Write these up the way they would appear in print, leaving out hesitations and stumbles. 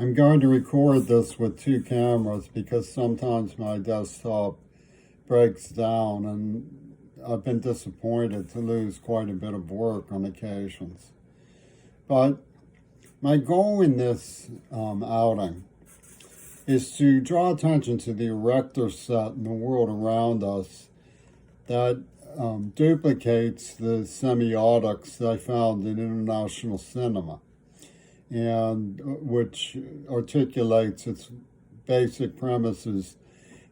I'm going to record this with two cameras because sometimes my desktop breaks down and I've been disappointed to lose quite a bit of work on occasions. But my goal in this outing is to draw attention to the erector set in the world around us that duplicates the semiotics that I found in international cinema, and which articulates its basic premises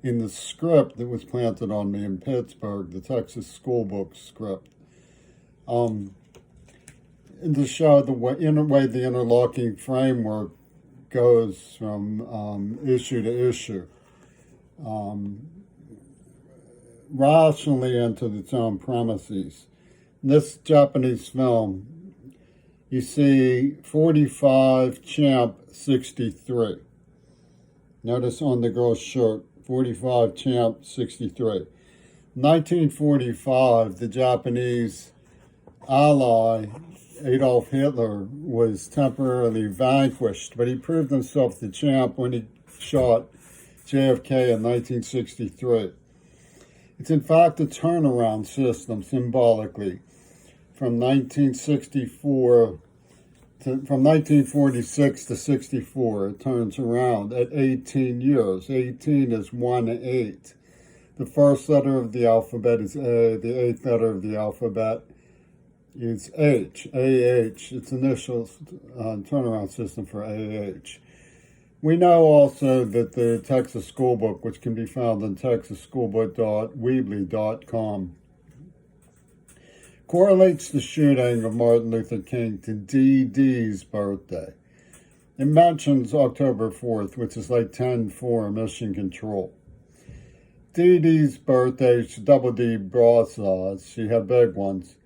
in the script that was planted on me in Pittsburgh, the Texas school book script. And to show the way the interlocking framework goes from issue to issue, rationally into its own premises. In this Japanese film, you see 45 Champ 63. Notice on the girl's shirt, 45 Champ 63. 1945, the Japanese ally Adolf Hitler was temporarily vanquished, but he proved himself the champ when he shot JFK in 1963. It's in fact a turnaround system symbolically from 1946 to 64. It turns around at 18 years. 18 is 1-8. The first letter of the alphabet is A. The eighth letter of the alphabet is H. AH. Its initial turnaround system for AH. We know also that the Texas School Book, which can be found on texasschoolbook.weebly.com, correlates the shooting of Martin Luther King to DD's birthday. It mentions October 4th, which is like 10-4 mission control. DD's birthday, double D broadswords, she had big ones,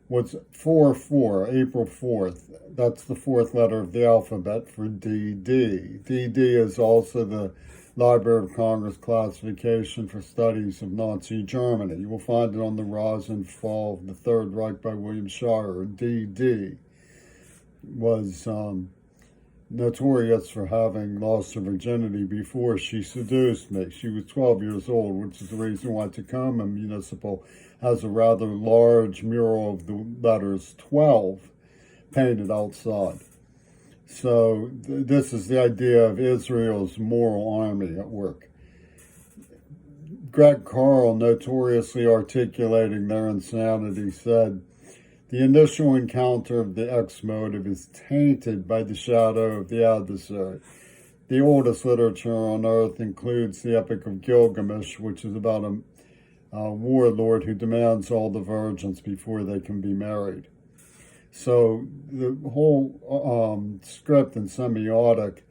was 4-4, April 4th. That's the fourth letter of the alphabet for DD. DD is also the Library of Congress classification for studies of Nazi Germany. You will find it on the Rise and Fall of the Third Reich by William Shirer. DD was notorious for having lost her virginity before she seduced me. She was 12 years old, which is the reason why Tacoma Municipal has a rather large mural of the letters 12 painted outside. So this is the idea of Israel's moral army at work. Greg Carl, notoriously articulating their insanity, said, "The initial encounter of the X motive is tainted by the shadow of the adversary. The oldest literature on earth includes the Epic of Gilgamesh, which is about a warlord who demands all the virgins before they can be married." So the whole script and semiotic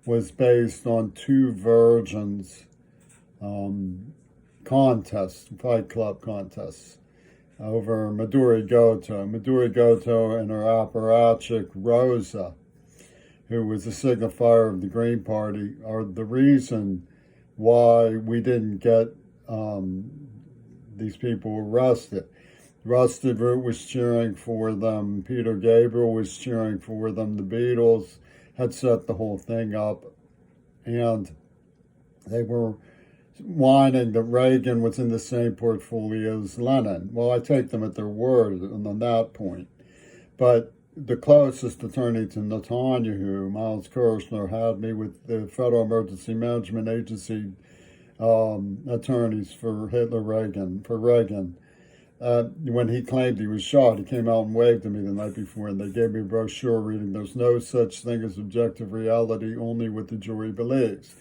was based on two virgins contests, Fight Club contests, over Midori Goto. Midori Goto and her apparatchik Rosa, who was a signifier of the Green Party, are the reason why we didn't get these people arrested. Rusted Root was cheering for them. Peter Gabriel was cheering for them. The Beatles had set the whole thing up. And they were whining that Reagan was in the same portfolio as Lenin. Well, I take them at their word on that point. But the closest attorney to Netanyahu, Miles Kirshner, had me with the Federal Emergency Management Agency attorneys for Reagan. When he claimed he was shot, he came out and waved at me the night before, and they gave me a brochure reading, "There's no such thing as objective reality, only what the jury believes."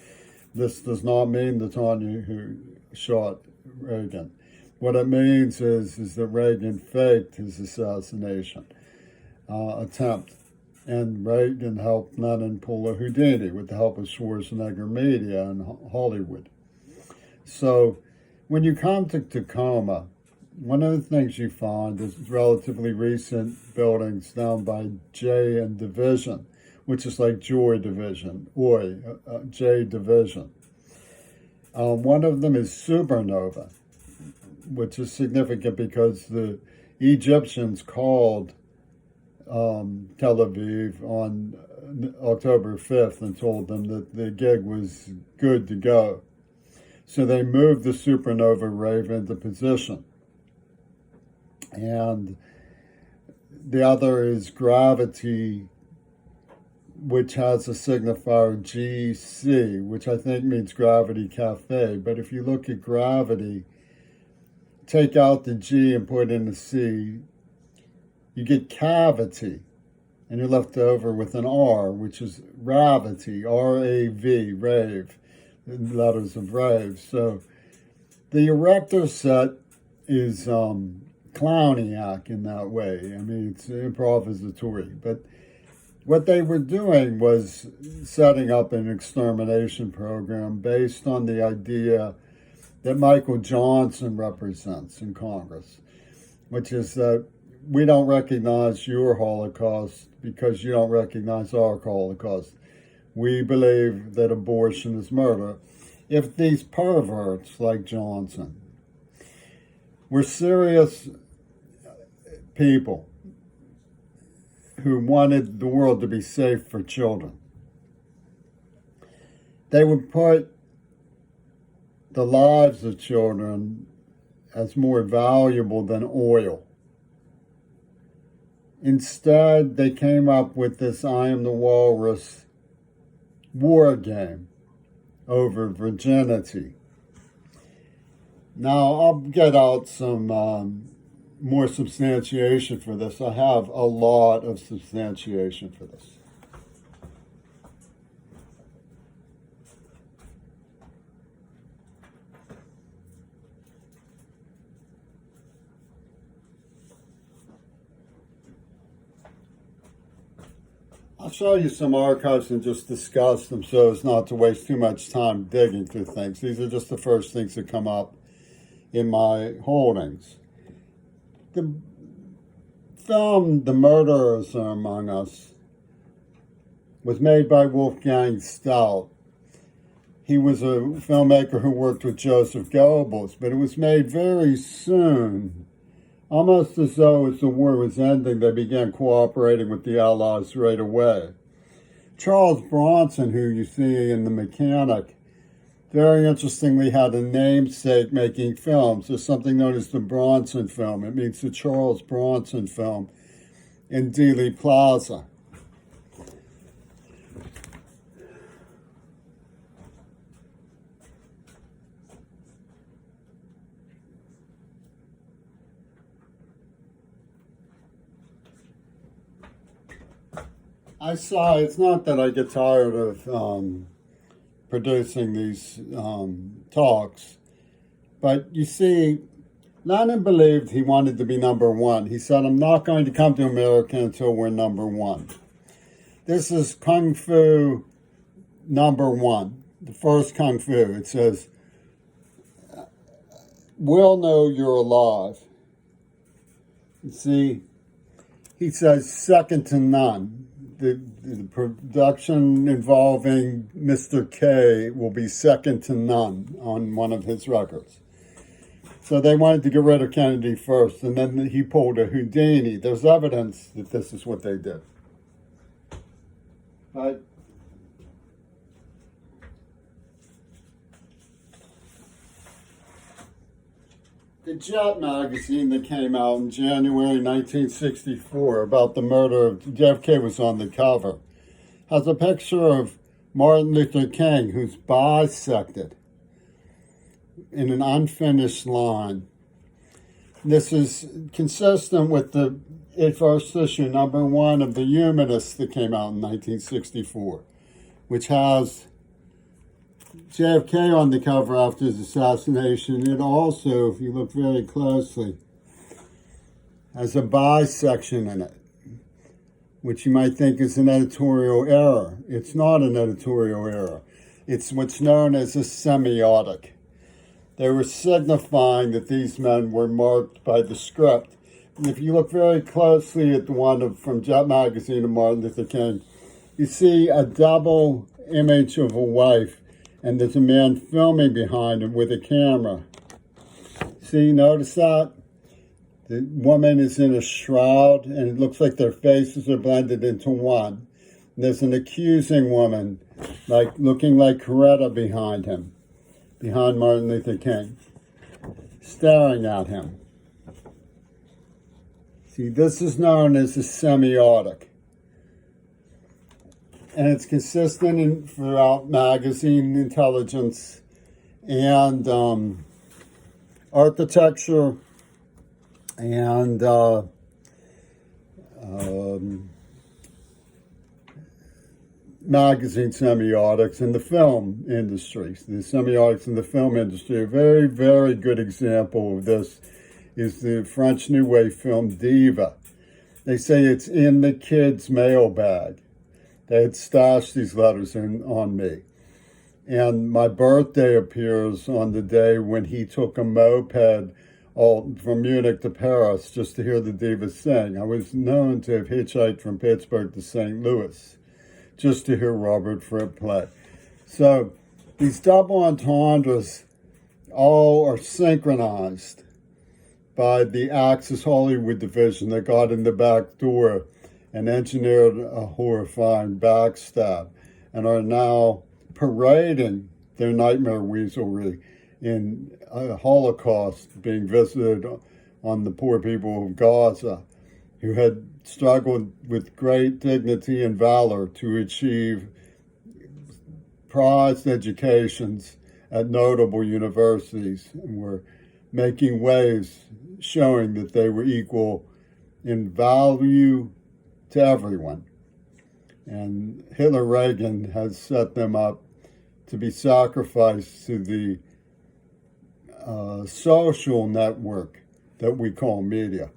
This does not mean Netanyahu shot Reagan. What it means is that Reagan faked his assassination attempt, and Reagan helped Lenin pull a Houdini with the help of Schwarzenegger Media and Hollywood. So when you come to Tacoma, one of the things you find is relatively recent buildings down by J and Division, which is like Joy Division, J Division. One of them is Supernova, which is significant because the Egyptians called Tel Aviv on October 5th and told them that the gig was good to go. So they moved the supernova rave into position. And the other is gravity, which has a signifier GC, which I think means Gravity Cafe. But if you look at gravity, take out the G and put in the C, you get cavity. And you're left over with an R, which is ravity, R-A-V, rave, letters of rave. So the erector set is clowniac in that way. I mean, it's improvisatory. But what they were doing was setting up an extermination program based on the idea that Michael Johnson represents in Congress, which is that we don't recognize your Holocaust because you don't recognize our Holocaust. We believe that abortion is murder. If these perverts like Johnson were serious people who wanted the world to be safe for children, they would put the lives of children as more valuable than oil. Instead, they came up with this I Am the Walrus war game over virginity. Now, I'll get out some more substantiation for this. I have a lot of substantiation for this. I'll show you some archives and just discuss them so as not to waste too much time digging through things. These are just the first things that come up in my holdings. The film The Murderers Are Among Us was made by Wolfgang Stout. He was a filmmaker who worked with Joseph Goebbels, but it was made very soon. Almost as though as the war was ending, they began cooperating with the Allies right away. Charles Bronson, who you see in The Mechanic, very interestingly had a namesake making films. There's something known as the Bronson film. It means the Charles Bronson film in Dealey Plaza. I saw, it's not that I get tired of producing these talks, but you see, Lenin believed he wanted to be number one. He said, I'm not going to come to America until we're number one. This is Kung Fu number one, the first Kung Fu. It says, we'll know you're alive. You see, he says second to none. The production involving Mr. K will be second to none on one of his records. So they wanted to get rid of Kennedy first, and then he pulled a Houdini. There's evidence that this is what they did. But the Jet magazine that came out in January 1964 about the murder of JFK was on the cover, has a picture of Martin Luther King, who's bisected in an unfinished line. This is consistent with the first issue, number one of The Humanist that came out in 1964, which has JFK on the cover after his assassination. It also, if you look very closely, has a bisection in it, which you might think is an editorial error. It's not an editorial error. It's what's known as a semiotic. They were signifying that these men were marked by the script. And if you look very closely at the one from Jet Magazine of Martin Luther King, you see a double image of a wife, and there's a man filming behind him with a camera. See, notice that? The woman is in a shroud, and it looks like their faces are blended into one. And there's an accusing woman, like looking like Coretta behind him, behind Martin Luther King, staring at him. See, this is known as a semiotic. And it's consistent throughout magazine intelligence and architecture and magazine semiotics in the film industry. The semiotics in the film industry, a very, very good example of this is the French New Wave film Diva. They say it's in the kids' mailbag. They had stashed these letters on me. And my birthday appears on the day when he took a moped all from Munich to Paris just to hear the Diva sing. I was known to have hitchhiked from Pittsburgh to St. Louis just to hear Robert Fripp play. So these double entendres all are synchronized by the Axis Hollywood division that got in the back door and engineered a horrifying backstab and are now parading their nightmare weaselry in a Holocaust being visited on the poor people of Gaza, who had struggled with great dignity and valor to achieve prized educations at notable universities and were making waves showing that they were equal in value to everyone. And Hitler Reagan has set them up to be sacrificed to the social network that we call media.